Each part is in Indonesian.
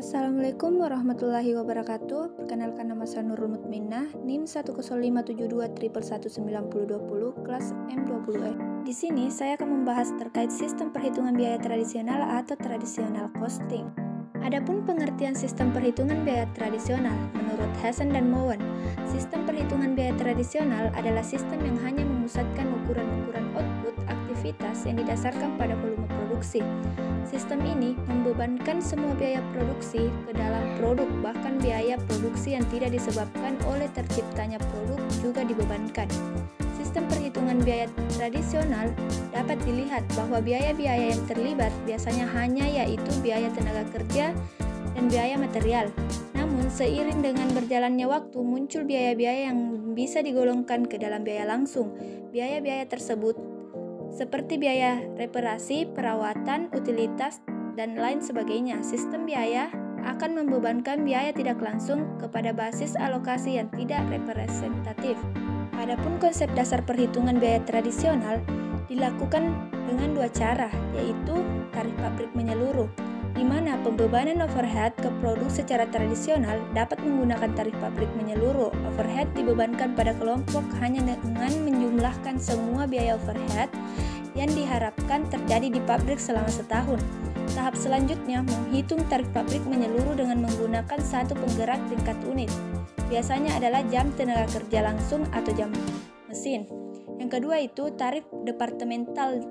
Assalamualaikum warahmatullahi wabarakatuh. Perkenalkan, nama saya Nurul Mutminnah, NIM 10572-1919020, kelas M20E. Di sini saya akan membahas terkait sistem perhitungan biaya tradisional atau traditional costing. Adapun pengertian sistem perhitungan biaya tradisional menurut Hasan dan Mowen, sistem perhitungan biaya tradisional adalah sistem yang hanya memusatkan ukuran-ukuran output aktivitas yang didasarkan pada volume produksi. Sistem ini membebankan semua biaya produksi ke dalam produk, bahkan biaya produksi yang tidak disebabkan oleh terciptanya produk juga dibebankan. Sistem perhitungan biaya tradisional dapat dilihat bahwa biaya-biaya yang terlibat biasanya hanya yaitu biaya tenaga kerja dan biaya material. Namun seiring dengan berjalannya waktu muncul biaya-biaya yang bisa digolongkan ke dalam biaya langsung. Biaya-biaya tersebut seperti biaya reparasi, perawatan, utilitas, dan lain sebagainya. Sistem biaya akan membebankan biaya tidak langsung kepada basis alokasi yang tidak representatif. Adapun konsep dasar perhitungan biaya tradisional dilakukan dengan dua cara, yaitu tarif pabrik menyeluruh, di mana pembebanan overhead ke produk secara tradisional dapat menggunakan tarif pabrik menyeluruh. Overhead dibebankan pada kelompok hanya dengan menjumlahkan semua biaya overhead yang diharapkan terjadi di pabrik selama setahun. Tahap selanjutnya menghitung tarif pabrik menyeluruh dengan menggunakan satu penggerak tingkat unit. Biasanya adalah jam tenaga kerja langsung atau jam mesin. Yang kedua itu tarif departemental,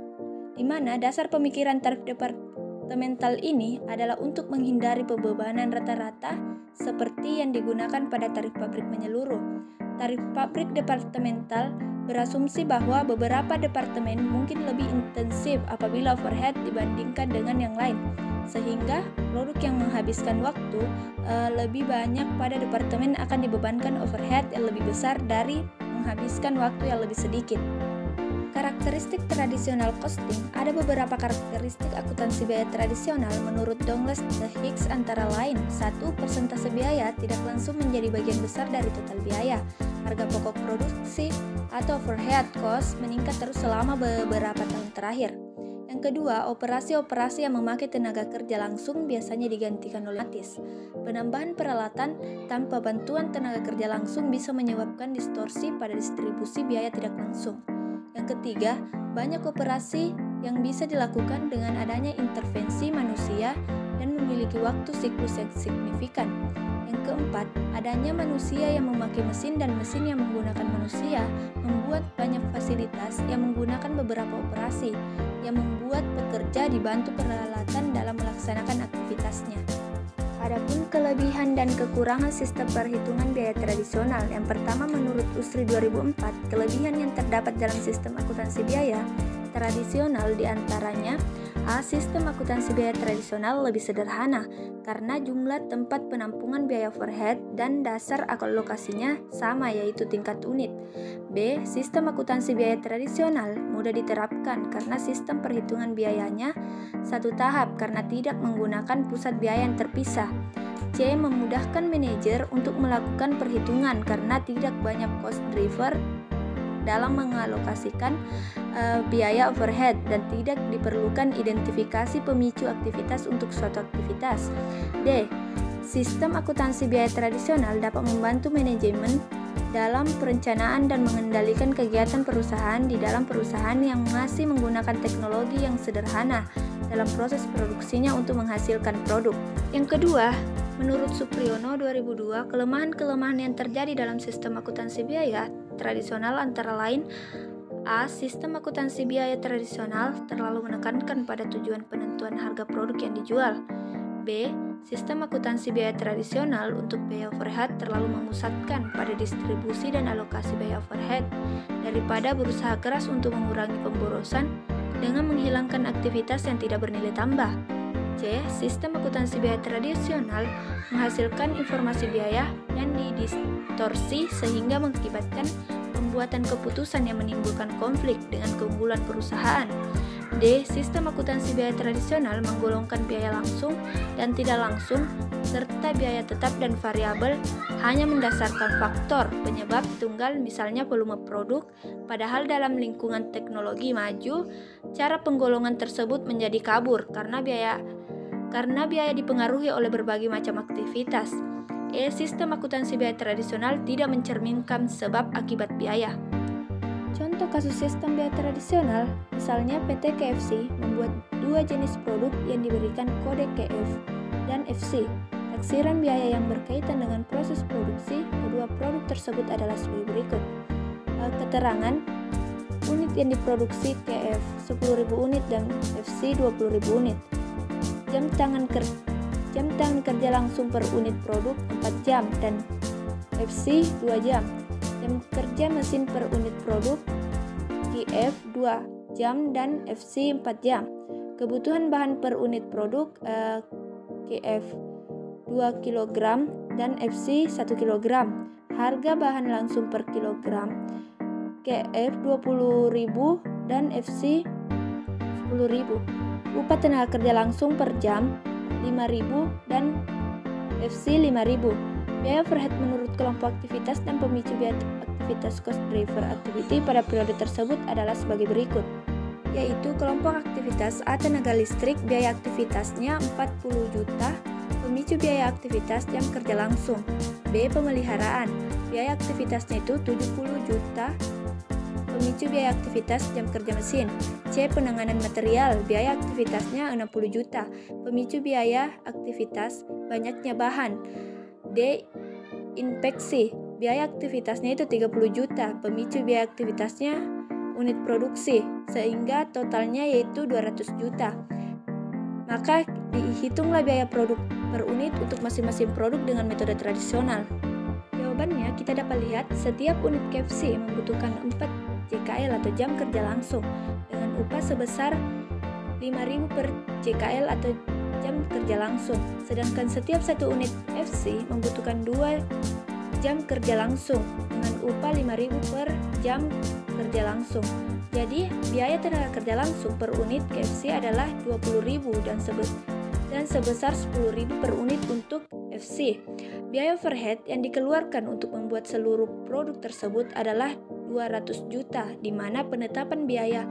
di mana dasar pemikiran tarif departemental ini adalah untuk menghindari pembebanan rata-rata seperti yang digunakan pada tarif pabrik menyeluruh. Tarif pabrik departemental berasumsi bahwa beberapa departemen mungkin lebih intensif apabila overhead dibandingkan dengan yang lain, sehingga produk yang menghabiskan waktu lebih banyak pada departemen akan dibebankan overhead yang lebih besar dari menghabiskan waktu yang lebih sedikit. Karakteristik tradisional costing. Ada beberapa karakteristik akuntansi biaya tradisional menurut Douglas The Hicks, antara lain: 1. Persentase biaya tidak langsung menjadi bagian besar dari total biaya. Harga pokok produksi atau overhead cost meningkat terus selama beberapa tahun terakhir. Yang kedua, operasi-operasi yang memakai tenaga kerja langsung biasanya digantikan oleh otomatis. Penambahan peralatan tanpa bantuan tenaga kerja langsung bisa menyebabkan distorsi pada distribusi biaya tidak langsung. Yang ketiga, banyak operasi yang bisa dilakukan dengan adanya intervensi manusia dan memiliki waktu siklus yang signifikan. Yang keempat, adanya manusia yang memakai mesin dan mesin yang menggunakan manusia membuat banyak fasilitas yang menggunakan beberapa operasi, yang membuat pekerja dibantu peralatan dalam melaksanakan aktivitasnya. Adapun kelebihan dan kekurangan sistem perhitungan biaya tradisional. Yang pertama, menurut USRI 2004, kelebihan yang terdapat dalam sistem akuntansi biaya tradisional diantaranya: A. Sistem akuntansi biaya tradisional lebih sederhana karena jumlah tempat penampungan biaya overhead dan dasar alokasinya sama, yaitu tingkat unit. B. Sistem akuntansi biaya tradisional mudah diterapkan karena sistem perhitungan biayanya satu tahap karena tidak menggunakan pusat biaya yang terpisah. C. Memudahkan manajer untuk melakukan perhitungan karena tidak banyak cost driver dalam mengalokasikan biaya overhead dan tidak diperlukan identifikasi pemicu aktivitas untuk suatu aktivitas. D. Sistem akuntansi biaya tradisional dapat membantu manajemen dalam perencanaan dan mengendalikan kegiatan perusahaan di dalam perusahaan yang masih menggunakan teknologi yang sederhana dalam proses produksinya untuk menghasilkan produk. Yang kedua, menurut Supriyono 2002, kelemahan-kelemahan yang terjadi dalam sistem akuntansi biaya tradisional antara lain: A. Sistem akuntansi biaya tradisional terlalu menekankan pada tujuan penentuan harga produk yang dijual. B. Sistem akuntansi biaya tradisional untuk biaya overhead terlalu memusatkan pada distribusi dan alokasi biaya overhead daripada berusaha keras untuk mengurangi pemborosan dengan menghilangkan aktivitas yang tidak bernilai tambah. C. Sistem akuntansi biaya tradisional menghasilkan informasi biaya yang didistorsi sehingga mengakibatkan pembuatan keputusan yang menimbulkan konflik dengan keunggulan perusahaan. D. Sistem akuntansi biaya tradisional menggolongkan biaya langsung dan tidak langsung serta biaya tetap dan variabel hanya mendasarkan faktor penyebab tunggal, misalnya volume produk, padahal dalam lingkungan teknologi maju, cara penggolongan tersebut menjadi kabur karena biaya karena biaya dipengaruhi oleh berbagai macam aktivitas. Sistem akuntansi biaya tradisional tidak mencerminkan sebab akibat biaya. Contoh kasus sistem biaya tradisional, misalnya PT KFC membuat dua jenis produk yang diberikan kode KF dan FC. Taksiran biaya yang berkaitan dengan proses produksi kedua produk tersebut adalah sebagai berikut. Keterangan unit yang diproduksi KF 10.000 unit dan FC 20.000 unit. Jam tangan kerja langsung per unit produk 4 jam dan FC 2 jam. Jam kerja mesin per unit produk KF 2 jam dan FC 4 jam. Kebutuhan bahan per unit produk KF 2 kg dan FC 1 kg. Harga bahan langsung per kilogram KF 20.000 dan FC 10.000. Upah tenaga kerja langsung per jam 5.000 dan FC 5.000. Biaya overhead menurut kelompok aktivitas dan pemicu biaya aktivitas cost driver activity pada periode tersebut adalah sebagai berikut, yaitu kelompok aktivitas A tenaga listrik, biaya aktivitasnya 40 juta, pemicu biaya aktivitas jam kerja langsung. B pemeliharaan, biaya aktivitasnya itu 70 juta, pemicu biaya aktivitas jam kerja mesin. C penanganan material, biaya aktivitasnya 60 juta, pemicu biaya aktivitas banyaknya bahan. D inspeksi, biaya aktivitasnya itu 30 juta, pemicu biaya aktivitasnya unit produksi, sehingga totalnya yaitu 200 juta. Maka dihitunglah biaya produk per unit untuk masing-masing produk dengan metode tradisional. Jawabannya kita dapat lihat setiap unit KFC membutuhkan 4 JKL atau jam kerja langsung dengan upah sebesar 5.000 per JKL atau jam kerja langsung. Sedangkan setiap satu unit FC membutuhkan 2 jam kerja langsung dengan upah 5.000 per jam kerja langsung. Jadi, biaya tenaga kerja langsung per unit KFC adalah 20.000 dan sebesar 10.000 per unit untuk FC. Biaya overhead yang dikeluarkan untuk membuat seluruh produk tersebut adalah 200 juta, di mana penetapan biaya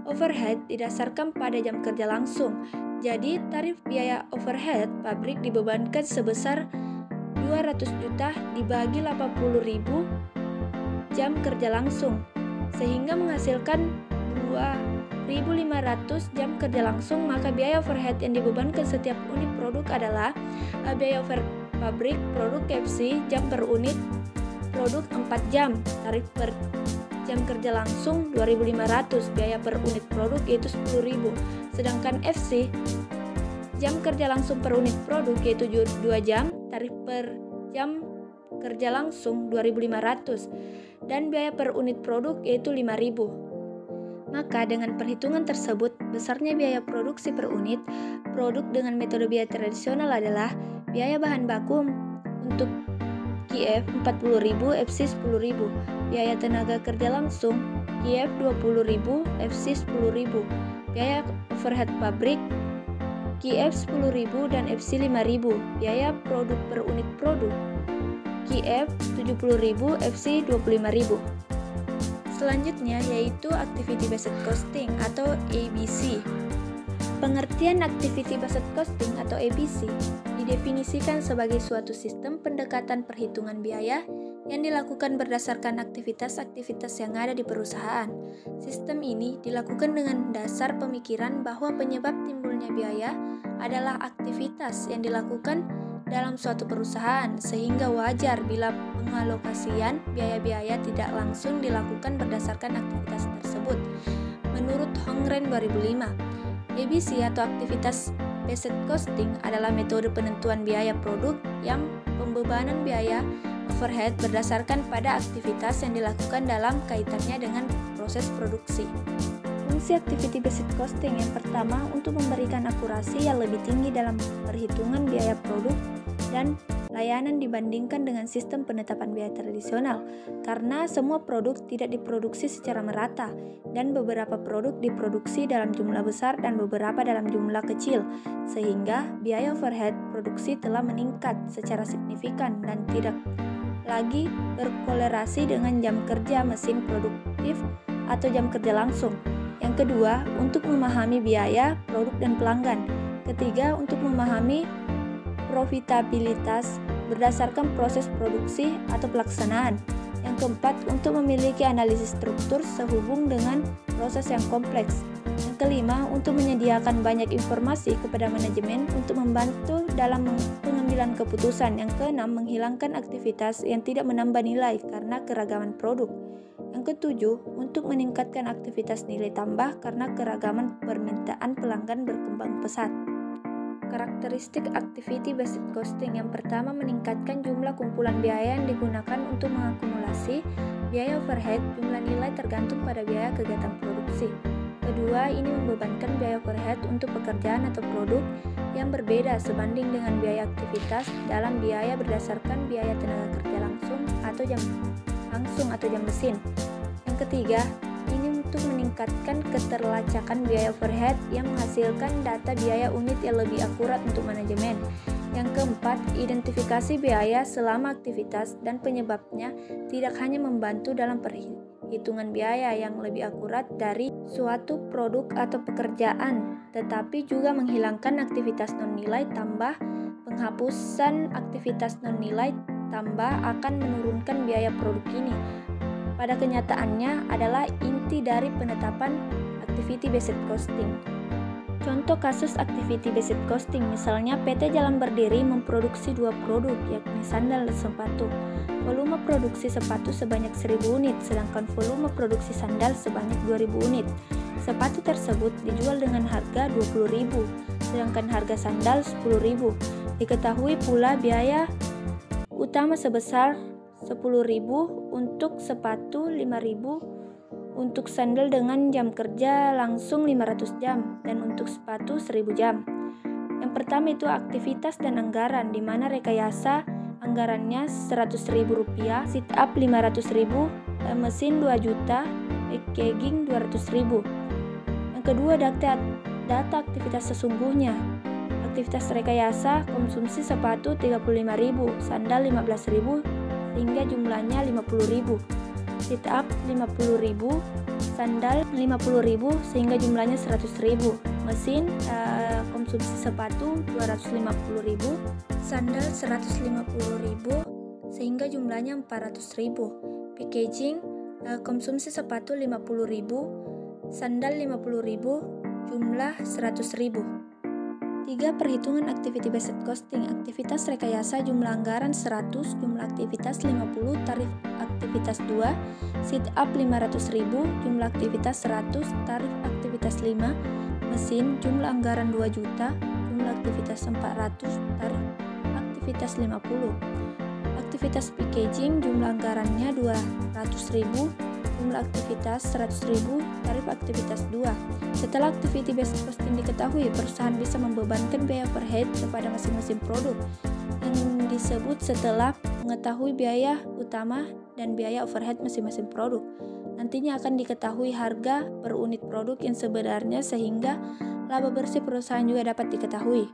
overhead didasarkan pada jam kerja langsung. Jadi, tarif biaya overhead pabrik dibebankan sebesar 200 juta dibagi 80.000 jam kerja langsung, sehingga menghasilkan 2.500 jam kerja langsung. Maka biaya overhead yang dibebankan setiap unit produk adalah biaya overhead pabrik produk KFC jam per unit produk 4 jam, tarif per jam kerja langsung 2.500, biaya per unit produk yaitu 10.000. Sedangkan FC jam kerja langsung per unit produk yaitu 2 jam, tarif per jam kerja langsung 2.500 dan biaya per unit produk yaitu 5.000. Maka dengan perhitungan tersebut, besarnya biaya produksi per unit produk dengan metode biaya tradisional adalah biaya bahan baku untuk KF 40.000, FC 10.000, biaya tenaga kerja langsung KF 20.000, FC 10.000, biaya overhead pabrik KF 10.000 dan FC 5.000, biaya produk per unit produk KF 70.000, FC 25.000. Selanjutnya yaitu Activity Based Costing atau ABC. Pengertian Activity Based Costing atau ABC didefinisikan sebagai suatu sistem pendekatan perhitungan biaya yang dilakukan berdasarkan aktivitas-aktivitas yang ada di perusahaan. Sistem ini dilakukan dengan dasar pemikiran bahwa penyebab timbulnya biaya adalah aktivitas yang dilakukan dalam suatu perusahaan, sehingga wajar bila pengalokasian biaya-biaya tidak langsung dilakukan berdasarkan aktivitas tersebut. Menurut Hongren 2005, ABC atau Activities Based Costing adalah metode penentuan biaya produk yang pembebanan biaya overhead berdasarkan pada aktivitas yang dilakukan dalam kaitannya dengan proses produksi. Fungsi Activity Based Costing yang pertama untuk memberikan akurasi yang lebih tinggi dalam perhitungan biaya produk dan layanan dibandingkan dengan sistem penetapan biaya tradisional, karena semua produk tidak diproduksi secara merata dan beberapa produk diproduksi dalam jumlah besar dan beberapa dalam jumlah kecil, sehingga biaya overhead produksi telah meningkat secara signifikan dan tidak lagi berkolerasi dengan jam kerja mesin produktif atau jam kerja langsung. Yang kedua, untuk memahami biaya produk dan pelanggan. Ketiga, untuk memahami profitabilitas berdasarkan proses produksi atau pelaksanaan. Yang keempat, untuk memiliki analisis struktur sehubung dengan proses yang kompleks. Yang kelima, untuk menyediakan banyak informasi kepada manajemen untuk membantu dalam pengambilan keputusan. Yang keenam, menghilangkan aktivitas yang tidak menambah nilai karena keragaman produk. Yang ketujuh, untuk meningkatkan aktivitas nilai tambah karena keragaman permintaan pelanggan berkembang pesat. Karakteristik activity based costing. Yang pertama, meningkatkan jumlah kumpulan biaya yang digunakan untuk mengakumulasi biaya overhead. Jumlah nilai tergantung pada biaya kegiatan produksi. Kedua, ini membebankan biaya overhead untuk pekerjaan atau produk yang berbeda sebanding dengan biaya aktivitas dalam biaya berdasarkan biaya tenaga kerja langsung atau jam mesin. Yang ketiga, ini untuk meningkatkan keterlacakan biaya overhead yang menghasilkan data biaya unit yang lebih akurat untuk manajemen. Yang keempat, identifikasi biaya selama aktivitas dan penyebabnya tidak hanya membantu dalam perhitungan biaya yang lebih akurat dari suatu produk atau pekerjaan, tetapi juga menghilangkan aktivitas non-nilai tambah. Penghapusan aktivitas non-nilai tambah akan menurunkan biaya produk ini. Pada kenyataannya adalah inti dari penetapan activity based costing. Contoh kasus activity based costing, misalnya PT Jalan Berdiri memproduksi 2 produk, yakni sandal dan sepatu. Volume produksi sepatu sebanyak 1000 unit, sedangkan volume produksi sandal sebanyak 2000 unit. Sepatu tersebut dijual dengan harga 20.000, sedangkan harga sandal 10.000. Diketahui pula biaya utama sebesar 10.000 untuk sepatu, 5.000 untuk sandal dengan jam kerja langsung 500 jam, dan untuk sepatu 1.000 jam. Yang pertama itu aktivitas dan anggaran, di mana rekayasa anggarannya Rp100.000, sit up 500.000, mesin 2 juta, packaging 200.000. Yang kedua, data aktivitas sesungguhnya. Aktivitas rekayasa, konsumsi sepatu 35.000, sandal 15.000 sehingga jumlahnya 50.000. Sit up 50.000, sandal 50.000 sehingga jumlahnya 100.000. Mesin konsumsi sepatu 250.000, sandal 150.000 sehingga jumlahnya 400.000. Packaging konsumsi sepatu 50.000, sandal 50.000, jumlah 100.000. 3. Perhitungan activity based costing. Aktivitas rekayasa jumlah anggaran 100, jumlah aktivitas 50, tarif aktivitas 2, sit up 500.000, jumlah aktivitas 100, tarif aktivitas 5, mesin jumlah anggaran 2 juta, jumlah aktivitas 400, tarif aktivitas 50. Aktivitas packaging jumlah anggarannya 200.000, jumlah aktivitas 100.000, tarif aktivitas 2. Setelah activity based costing diketahui, perusahaan bisa membebankan biaya overhead kepada masing-masing produk yang disebut setelah mengetahui biaya utama dan biaya overhead masing-masing produk. Nantinya akan diketahui harga per unit produk yang sebenarnya sehingga laba bersih perusahaan juga dapat diketahui.